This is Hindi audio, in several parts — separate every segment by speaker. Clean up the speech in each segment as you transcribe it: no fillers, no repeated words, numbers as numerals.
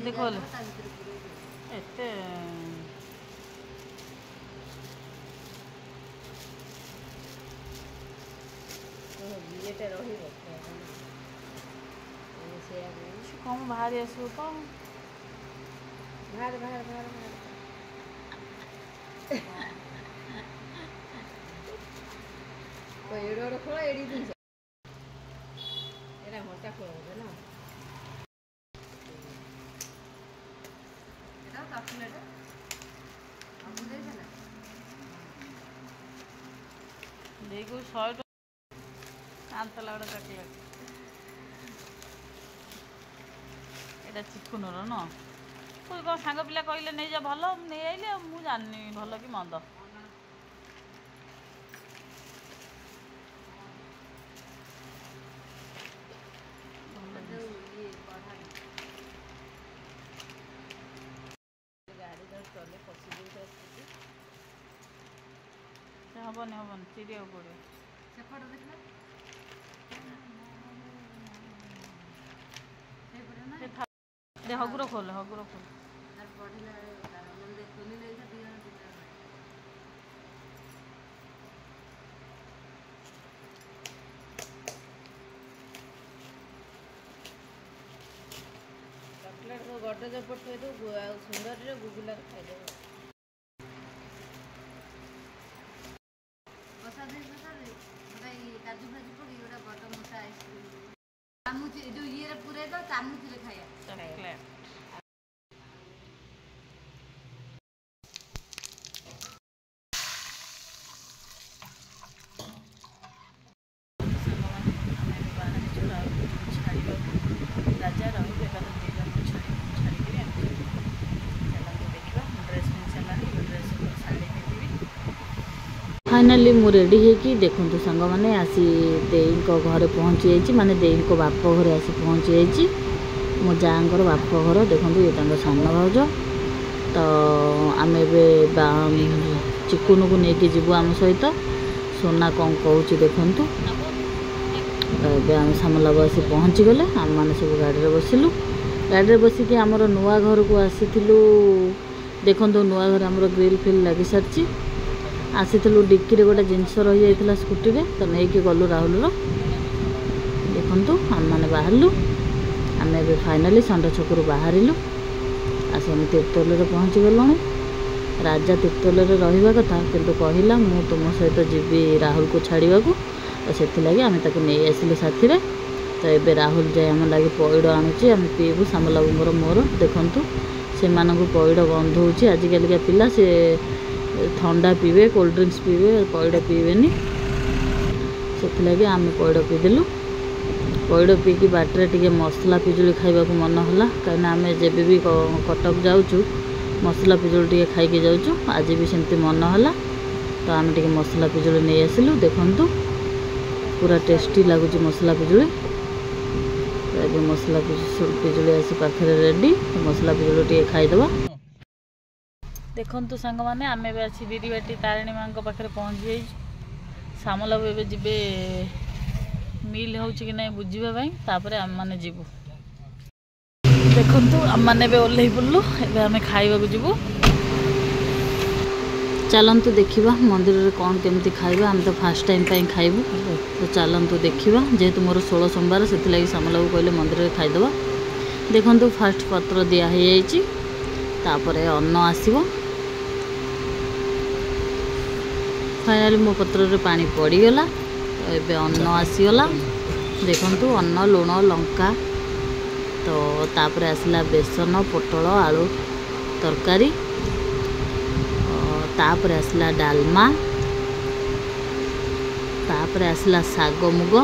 Speaker 1: देखो एते
Speaker 2: ये रही
Speaker 1: कम बाहर आसो तो
Speaker 2: बाहर बाहर बाहर एड़ो खोल एड़ी जिन एरा मोटा खोल ना एटा चॉकलेट अब दे देना
Speaker 1: देखो 100 आंतला बड़ा चॉकलेट एटा चिकुनर न कोई कौन सांग पिला कहले नहीं जा भल नहीं आइले मु जानी भल कि मंद हबन हबन चिड़िया पड़े हगुर खोल हगुर खोल
Speaker 2: चॉकलेट को गड्डे जो पड़ तो सुंदर रे गुगुला खाई दे काजू भाजी पड़ी गोटे बड़ मोटा आइसक्रीम चामच जो ये पूरे तो चामच खाया
Speaker 1: फाइनाली मु रेडी होगी देखो सांग मैंने आसी देई घर पहुँची जाइए माने देई बाप घर आसी पहुँची जाइए मो जागर बाप घर देखो ये सान भाज तो आम चिकुन को लेकिन जीवु आम सहित सोना कौन कहूँ देखु आम सामलाग आसी पहुँची गले आम मैंने सब गाड़ी में बसिलु गाड़ी में बसिकी आमर नुआ घर को आसीलु देखो नुआ घर आमर ग्रिल फिल लगी सारी आसीलु डिक्की गोटे जिनस रही जाता स्कूटी रे तो नहीं कि गलु राहुल देखु आम मैंने बाहरलु आम ए फाइनाली षंड छकु बाहरलु आम तीर्तोल पहुँची गलु राजा तीर्तोल रहा कथा किंतु कहला मु तुम सहित जीवी राहुल को छाड़ा तो से लगी आम नहीं आसिलु साथी रे तो ये राहुल जाए आम लगे पैड़ आणुची आम पीबू सामलाबूर मोर देखु से पैड़ बंद हो आजिकलिका पिला से ठंडा पीवे कोल्ड ड्रिंक्स पीवे पैड़ पीबेनी से लगे आम पैड़ पीदेलु पैड़ पीकी बाटर टे मसला पिजुली खाइबा मन है कहीं आम जब भी कटक जाऊँ मसला पिजुली टे खाई जाऊँ आज भी सेमती मन है तो आम टे मसला पिजुली नहीं आसिलु देखु पूरा टेस्टी लगुच मसला पिजुली तो मसला पिजुली आसी पाखे रेडी मसला पिजुली टे खाईदे देखु सांग मैंने आम आसी बिरीबाटी तारिणी माँ पाखे पहुँची जाइए सामल बाबू ए जीवे मिल हो कि नहीं बुझापी आम मैंने जीवु देखु आम मैंने ओल्ल पड़ू एम खाइबा जीवु चलतु देखा मंदिर में कौन केमती खाइबा आम तो फास्ट टाइम खाइबु तो चलतु देखा जेहेतु मोर 16 सोमवार से सामल बाबू कहले मंदिर में खाईदे देखु फास्ट पत्र दिखाई अन्न आसो फाइनाली मो पत्र रे पानी पड़गला तो ये अन्न आसीगला देखु अन्न लुण लंका तो तापर आसला बेसन पोटल आलू तरकारी तापर आसला डालमा तापर आसला साग मुग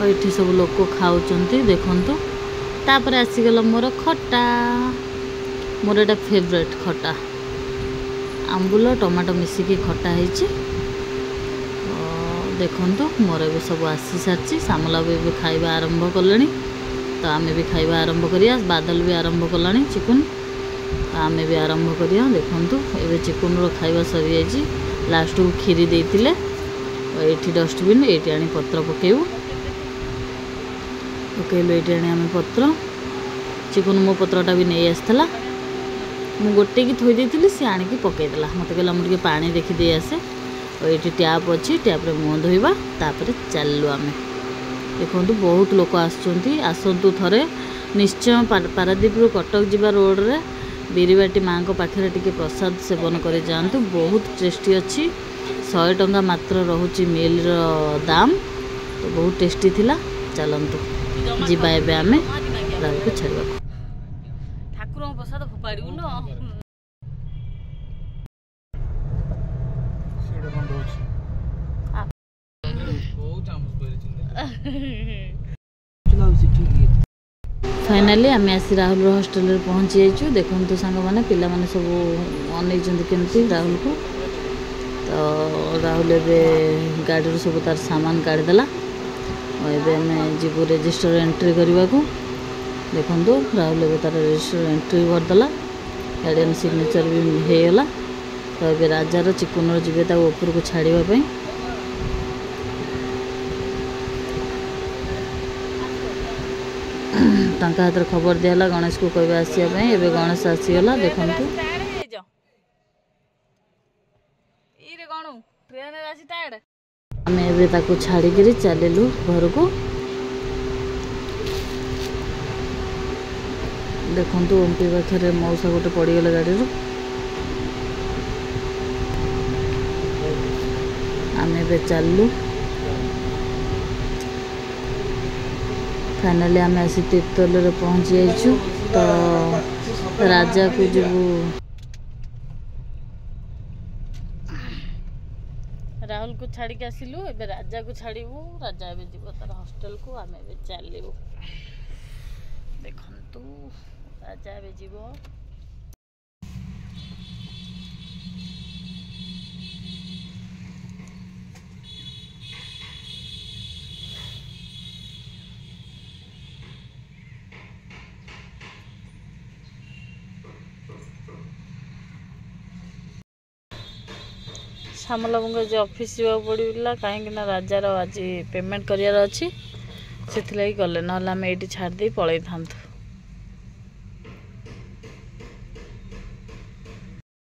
Speaker 1: ये सब लोक खाऊंच देखु तापर आसीगला मोर खटा मोर एटा फेवरेट खटा आंबुल टमाटो मिसिकी खटा है देखु मोर ए सब आसी सारी सामला भी खाइबा आरंभ कले तो आम भी खाइबा आरंभ करिया बादल भी आरंभ कला चिकुन आम भी आरंभ करिया देखु ये चिकुन खाइबा सरी जाइए लास्ट को खीरी देते ये डस्टबिन ये आनी पत्र पकेबू पकईलु ये आम पत्र चिकन मो पत्रटा भी नहीं आसला मु गोटे की थोई देती सी आणिकी पकईदेला मत कहला मुझे पानी देखीदे आसे और ये टैप अच्छी टैप्रे मुँह धोवा तापर चलू आम देखो बहुत लोक आसतु थे निश्चय पारादीप रु कटक जीवा रोड रे बिरीबाटी माँ को पाखे टिके प्रसाद सेवन कर जातु बहुत टेस्टी अच्छी 100 टंका मात्र रोचे मिल दाम तो बहुत टेस्टी थिला चलतु जीवा एबे आमे राहुल को छाड़वा ठाकुर प्रसाद फोपाड़ू न फाइनाली आम आसी राहुल हॉस्टल रे पहुँची जाइए देखो तो सांग मैंने पिला माने सब अनेक केमती राहुल को तो राहुल एवं गाड़ी सब तार सामान काढ़ीदेला और एवं आम जीव रजिस्टर एंट्री करने को देखो राहुल एवं तार रजिस्टर एंट्री करदेला गार्डियन सिग्नेचर भी होगला तो ये राजार चिकुनर जी ऊपर को छाड़ापी तांका हाथ खबर दिला गणेश को कहवा आसापी एवं गणेश आसीगला देखु आम एवं छाड़ी चलू घर को देखु ओमपी पाखे मौसा गोटे पड़गले गाड़ी आम एवं चलू फाइनाली आम आसी तीर्थल पहुँची जाइछु तो राजा को जीवु राहुल को छाड़ी के आसिलु एबे राजा को छाड़ू राजा एबे जीव तार हॉस्टल को आम एबे चलू देखंतु राजा एबे जीव श्यामल बाबू जो ऑफिस जावा पड़ा कहीं राजार आज पेमेंट करार अच्छी से गले ना आम ये छाड़ी पलि था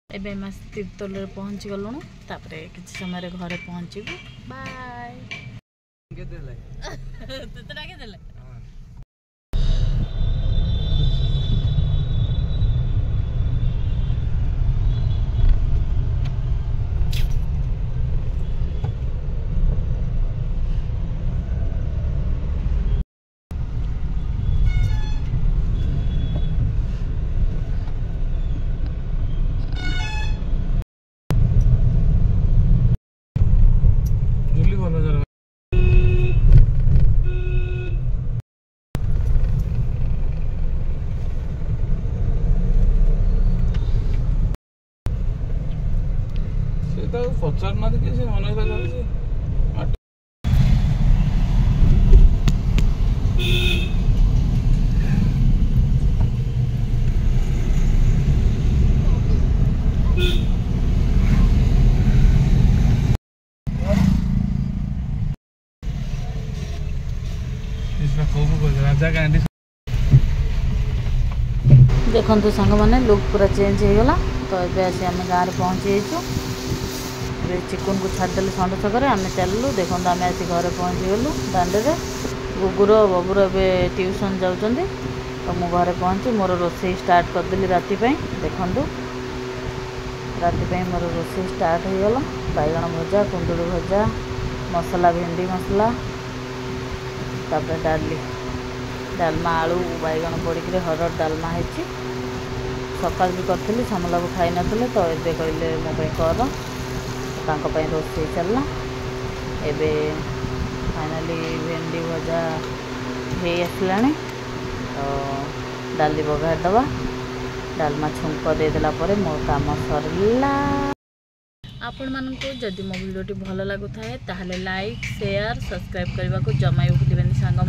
Speaker 1: एवं तीर्थल पहुँची गलु कि समय घरे पहुँचू बाय
Speaker 3: पचार ना कैसे मन राजा कैंडी
Speaker 1: देखो सांग मैंने लुक पूरा चेंज होगला तो ये आसी आम गाँव पहुँची जाइए चिकुन को छाड़देलु षंड छक आम चलू देखो आम आसी घर पहुँची गलु दांडे गुगुर बबुर ए ट्यूशन जाऊँच तो मु घरे पहुँची मोर रोषे स्टार्ट करदेली राति देखु राति मोर रोषे स्टार्ट होगला बैगण भजा कुंदुड़ी भजा मसला भेंडी मसला तापर डाली डालमा आलू बैगण पड़क हरड़ डालमा है सकाल भी करी श्यामला को खाई नथिले तो ये कहले मो कर तांको रोषे चलना एबे फाइनाली भेंडी भजा हो आसला तो डाली बघार दबा डालमा छुंक देदेला मो काम सरला। आपण मानको जदि मो वीडियोटी भल लागुथाए ताहले लाइक शेयर सब्सक्राइब करने को जमा भूलिबेनि सांग